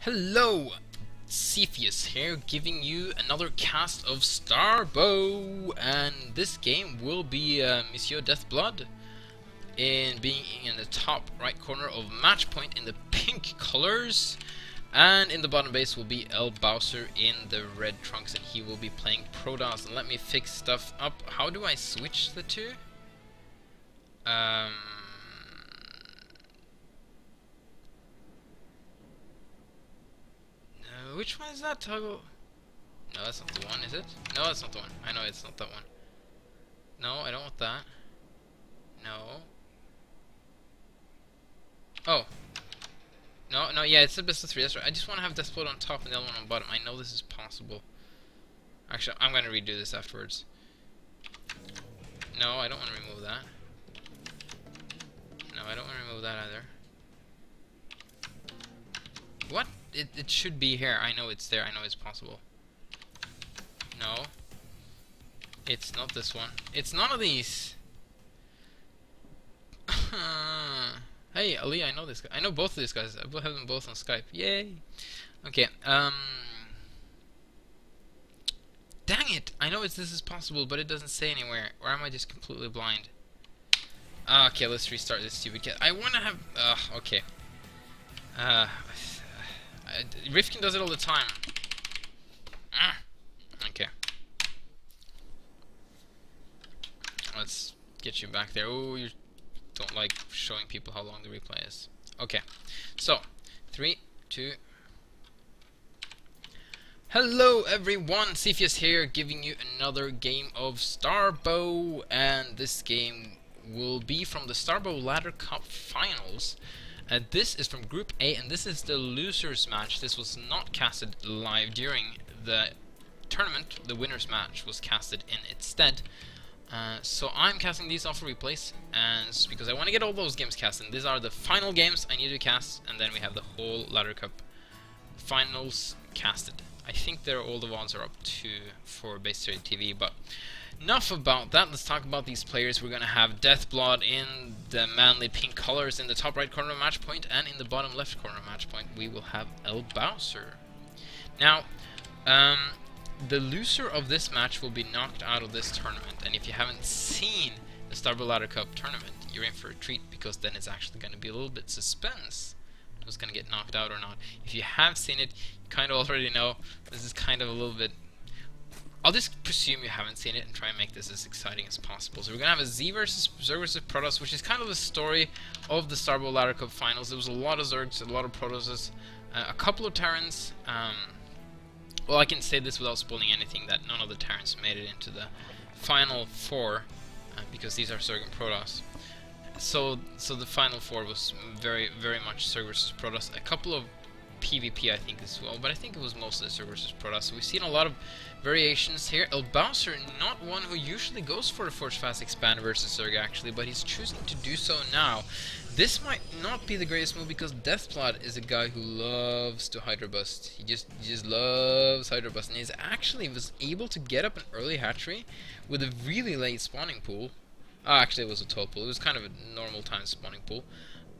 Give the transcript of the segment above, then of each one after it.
Hello, Cepheus here, giving you another cast of Starbow, and this game will be Monsieur Deathblood, in being in the top right corner of match point in the pink colors, and in the bottom base will be ElBowser in the red trunks, and he will be playing Protoss. And let me fix stuff up. How do I switch the two? Which one is that toggle? No, that's not the one, is it? No, that's not the one. I know it's not that one. No, I don't want that. No. Oh. No, yeah, it's the best of three, that's right. I just want to have Deathblood on top and the other one on bottom. I know this is possible. Actually, I'm going to redo this afterwards. No, I don't want to remove that. No, I don't want to remove that either. What? It should be here. I know it's there. I know it's possible. No. It's not this one. It's none of these. Hey, Ali, I know this guy. I know both of these guys. I have them both on Skype. Yay. Okay, dang it! I know this is possible, but it doesn't say anywhere. Or am I just completely blind? Okay, let's restart this stupid cat. I wanna have... okay. Rifkin does it all the time. Okay. Let's get you back there. Oh, you don't like showing people how long the replay is. Okay. So, 3, 2... Hello everyone, Cepheus here, giving you another game of Starbow, and this game will be from the Starbow Ladder Cup Finals. This is from Group A, and this is the losers match. This was not casted live during the tournament. The winners match was casted in its stead. So I'm casting these off for replays, and because I want to get all those games casted. These are the final games I need to cast, and then we have the whole Ladder Cup Finals casted. I think all the ones are up to for Base Trade TV, but enough about that. Let's talk about these players. We're going to have Deathblood in the manly pink colors in the top right corner of match point, and in the bottom left corner of match point we will have ElBowser. Now, the loser of this match will be knocked out of this tournament, and if you haven't seen the Starbow Ladder Cup tournament, you're in for a treat, because then it's actually going to be a little bit suspense who's going to get knocked out or not. If you have seen it, you kind of already know. This is kind of a little bit... I'll just presume you haven't seen it and try and make this as exciting as possible. So we're going to have a Zerg versus Protoss, which is kind of the story of the Starbow Ladder Cup Finals. There was a lot of Zergs, a lot of Protosses, a couple of Terrans. Well, I can say this without spoiling anything, that none of the Terrans made it into the Final Four, because these are Zerg and Protoss. So the Final Four was very much Zerg versus Protoss. A couple of PvP, I think, as well, but I think it was mostly Zerg versus Protoss. So we've seen a lot of variations here. ElBowser, not one who usually goes for a Forge Fast Expand versus Zerg, actually, but he's choosing to do so now. This might not be the greatest move, because Deathblood is a guy who loves to Hydra Bust. He just loves Hydra Bust, and he's actually was able to get up an early hatchery with a really late spawning pool. Actually, it was a 12 pool. It was kind of a normal time spawning pool.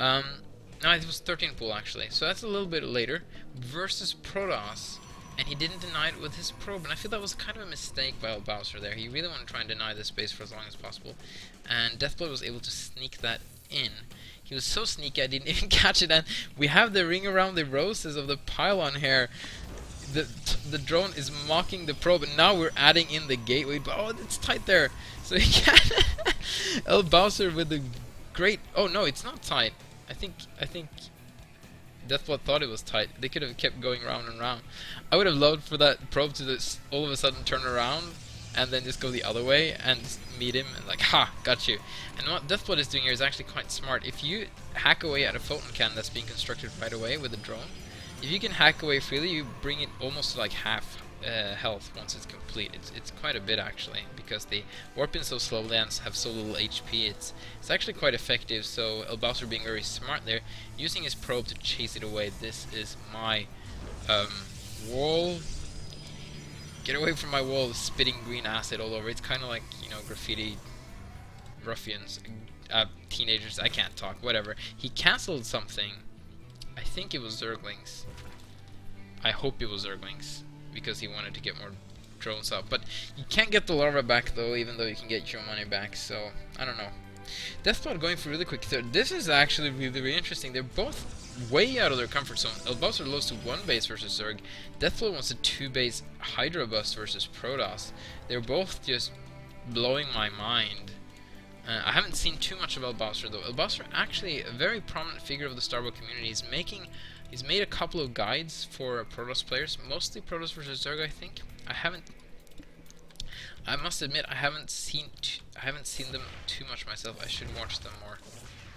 No, it was 13 pool, actually. So that's a little bit later. Versus Protoss. And he didn't deny it with his probe. And I feel that was kind of a mistake by ElBowser there. He really wanted to try and deny this base for as long as possible. And Deathblood was able to sneak that in. He was so sneaky, I didn't even catch it. And we have the ring around the roses of the pylon here. The drone is mocking the probe, and now we're adding in the gateway. But oh, it's tight there. So he can ElBowser with the great... Oh no, it's not tight. I think Deathblood thought it was tight. They could have kept going round and round. I would have loved for that probe to just all of a sudden turn around and then just go the other way and just meet him and like, ha, got you. And what Deathblood is doing here is actually quite smart. If you hack away at a photon cannon that's being constructed right away with a drone, if you can hack away freely, you bring it almost to like half health once it's complete. It's quite a bit, actually, because they warp in so slowly and have so little HP. It's actually quite effective. So ElBowser being very smart there, using his probe to chase it away. This is my wall. Get away from my wall, spitting green acid all over. It's kind of like, you know, graffiti ruffians, teenagers. I can't talk. Whatever. He cancelled something. I think it was Zerglings. I hope it was Zerglings, because he wanted to get more drones up. But you can't get the larva back though, even though you can get your money back, so I don't know. Deathblood going for really quick third. This is actually really, really interesting. They're both way out of their comfort zone. ElBowser loves to 1 base versus Zerg. Deathblood wants a 2 base Hydra bust versus Protoss. They're both just blowing my mind. I haven't seen too much of ElBowser though. ElBowser actually a very prominent figure of the Starbow community. He's made a couple of guides for Protoss players, mostly Protoss versus Zerg, I think. I must admit I haven't seen them too much myself. I should watch them more.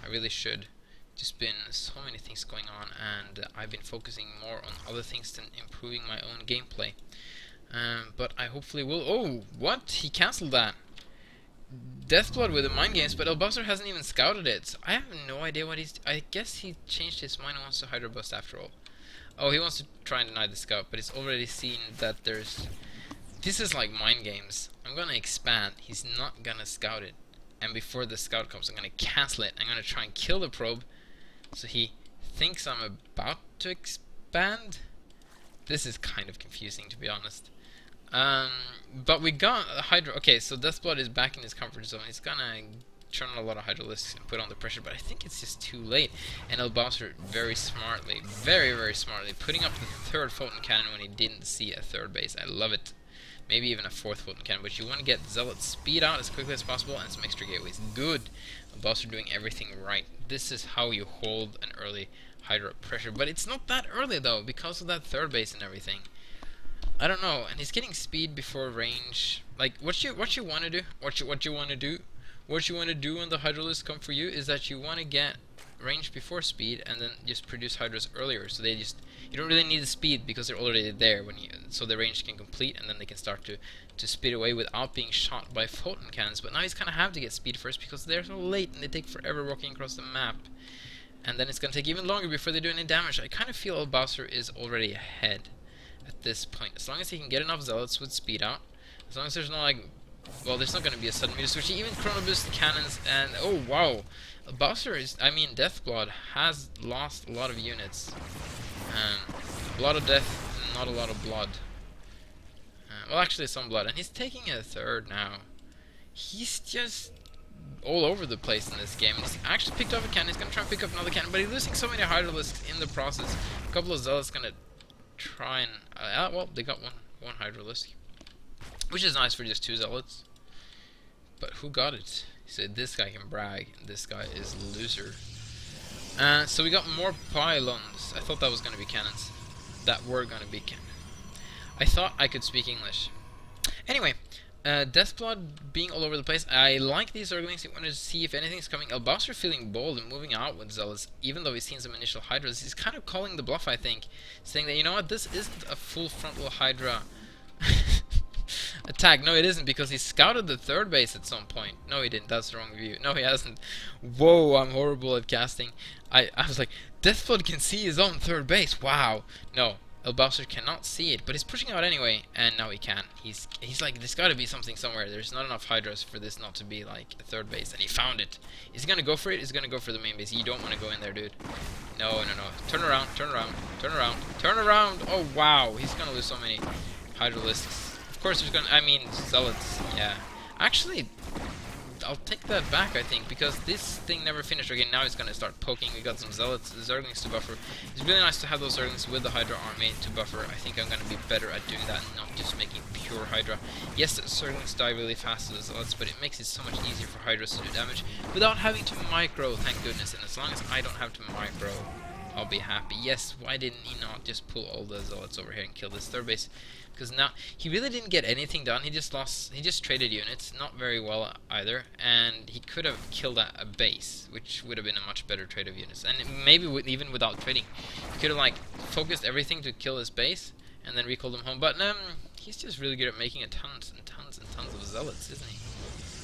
I really should. Just been so many things going on, and I've been focusing more on other things than improving my own gameplay. But I hopefully will. Oh, what? He cancelled that. Deathblood with the mind games, but ElBowser hasn't even scouted it. So I have no idea what he's... I guess he changed his mind and wants to Hydra Bust after all. Oh, he wants to try and deny the scout, but he's already seen that there's... This is like mind games. I'm gonna expand. He's not gonna scout it. And before the scout comes, I'm gonna cancel it. I'm gonna try and kill the probe. So he thinks I'm about to expand. This is kind of confusing, to be honest. But we got a Hydra. Okay, so Deathblood is back in his comfort zone. He's gonna turn on a lot of Hydralisks and put on the pressure, but I think it's just too late. And ElBowser very smartly, very, very smartly, putting up the 3rd Photon Cannon when he didn't see a 3rd base. I love it. Maybe even a 4th Photon Cannon, but you want to get Zealot speed out as quickly as possible and some extra gateways. Good. ElBowser doing everything right. This is how you hold an early Hydra pressure, but it's not that early though, because of that 3rd base and everything. I don't know, and he's getting speed before range. Like, what you want to do, what you want to do when the Hydralisks come for you is that you want to get range before speed, and then just produce Hydras earlier. So you don't really need the speed because they're already there so the range can complete, and then they can start to speed away without being shot by photon cannons. But now he's gonna have to get speed first because they're so late and they take forever walking across the map. And then it's gonna take even longer before they do any damage. I kind of feel ElBowser is already ahead at this point. As long as he can get enough Zealots with speed out, as long as there's no like, well, there's not going to be a sudden meter switch, even Chrono Boost cannons, and oh wow, ElBowser is, I mean Deathblood has lost a lot of units. A lot of death, not a lot of blood. Well, actually some blood, and he's taking a 3rd now. He's just all over the place in this game. He's actually picked up a cannon, he's going to try and pick up another cannon, but he's losing so many Hydralisks in the process. A couple of Zealots going to try and well, they got one Hydralisk, which is nice for just 2 Zealots. But who got it? He said this guy can brag, and this guy is a loser. So we got more pylons. I thought that was going to be cannons. That were going to be cannon. I thought I could speak English. Anyway, Deathblood being all over the place. I like these Zerglings. He wanted to see if anything's coming. ElBowser feeling bold and moving out with Zealots, even though he's seen some initial Hydras. He's kind of calling the bluff, I think, saying that, you know what, this isn't a full frontal Hydra attack. No, it isn't, because he scouted the 3rd base at some point. No, he didn't. That's the wrong view. No, he hasn't. Whoa, I'm horrible at casting. I was like, Deathblood can see his own 3rd base. Wow. No. ElBowser cannot see it, but he's pushing out anyway, and now he can. He's like, there's got to be something somewhere. There's not enough Hydras for this not to be like a 3rd base, and he found it. He's gonna go for it. He's gonna go for the main base. You don't want to go in there, dude. No, no, no. Turn around, turn around, turn around, turn around. Oh wow, he's gonna lose so many Hydralisks. Of course, there's gonna. I mean, Zealots. Yeah. Actually, I'll take that back, I think, because this thing never finished. Okay, now he's gonna start poking. We got some Zealots, Zerglings to buffer. It's really nice to have those Zerglings with the Hydra army to buffer. I think I'm gonna be better at doing that and not just making pure Hydra. Yes, the Zerglings die really fast to the Zealots, but it makes it so much easier for Hydras to do damage without having to micro, thank goodness. And as long as I don't have to micro, I'll be happy. Yes, why didn't he not just pull all the Zealots over here and kill this 3rd base? Because now he really didn't get anything done. He just traded units, not very well either, and he could have killed a base, which would have been a much better trade of units. And maybe even without trading, he could have like focused everything to kill his base and then recalled them home. But he's just really good at making tons and tons and tons of Zealots, isn't he?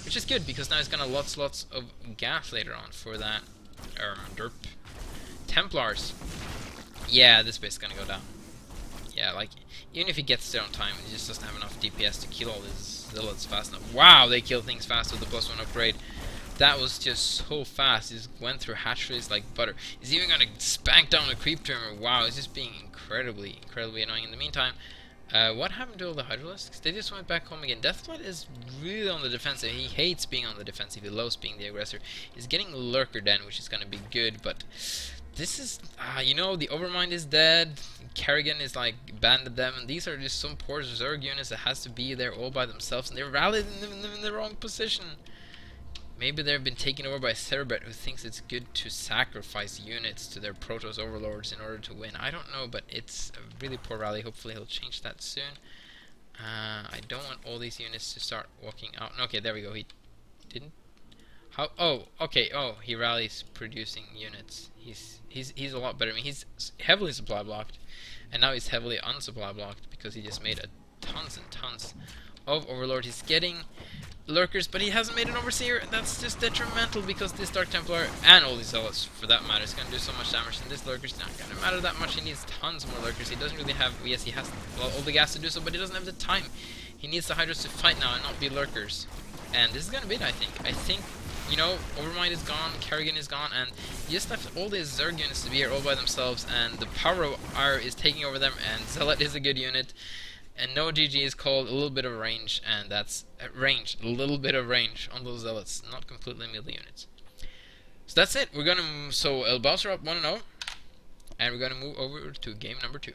Which is good, because now he's gonna lots of gas later on for that derp. Templars. Yeah, this base is gonna go down. Yeah, like, even if he gets there on time, he just doesn't have enough DPS to kill all his Zealots fast enough. Wow, they kill things fast with the +1 upgrade. That was just so fast. He just went through hatcheries like butter. He's even gonna spank down the creep tumor. Wow, he's just being incredibly annoying. In the meantime, what happened to all the Hydralisks? They just went back home again. Deathblood is really on the defensive. He hates being on the defensive. He loves being the aggressor. He's getting Lurker Den, which is gonna be good, but this is, you know, the Overmind is dead. Kerrigan is like banded them, and these are just some poor Zerg units that has to be there all by themselves, and they're rallied in the wrong position. Maybe they've been taken over by Cerebret, who thinks it's good to sacrifice units to their Protoss overlords in order to win. I don't know, but it's a really poor rally. Hopefully he'll change that soon. I don't want all these units to start walking out. Okay, there we go. He didn't. How? Oh, okay. Oh, he rallies producing units. He's a lot better. I mean, he's heavily supply blocked, and now he's heavily unsupply blocked because he just made tons and tons of Overlord. He's getting Lurkers, but he hasn't made an Overseer. That's just detrimental because this Dark Templar and all these Zealots, for that matter, is going to do so much damage, and this Lurker's not going to matter that much. He needs tons more Lurkers. He doesn't really have, yes, he has all the gas to do so, but he doesn't have the time. He needs the Hydras to fight now and not be Lurkers. And this is going to be it, I think, you know, Overmind is gone, Kerrigan is gone, and you just left all these Zerg units to be here all by themselves, and the Power of R is taking over them, and Zealot is a good unit. And no GG is called, a little bit of range, and that's a little bit of range on those Zealots, not completely melee units. So that's it. We're gonna so ElBowser up 1-0, and we're gonna move over to game number 2.